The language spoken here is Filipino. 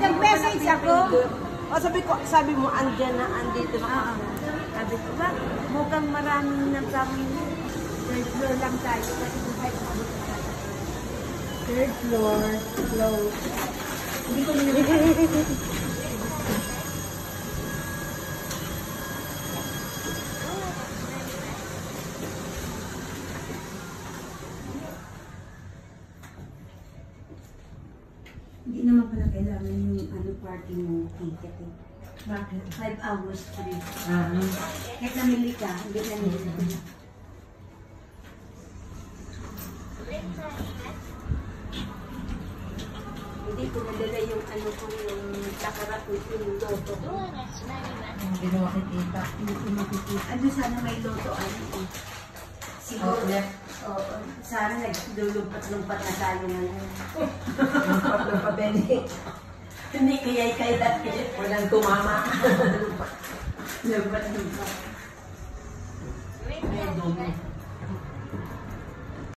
Nag-message ako. O sabi mo, andyan na, andito na. Sabi ko ba, mukhang maraming nagkaming third floor lang tayo. Kasi third floor, close. Hindi ko nila. Hindi naman pala kailangan yung party mo ticket eh. Bakit? 5 hours free. Kahit namili ka, hindi namili ka. Hindi ko nadala yung yung takarap ko yung loto ko. Hindi na makikita. Hindi ko makikita. Ano sana may loto siguro. Oo. Sana naglulumpat-lumpat na tayo ngayon. Lumpat-lumpat din eh. Hindi kaya dati. Walang tumama. Lumpat-lumpat. Ay, dumi.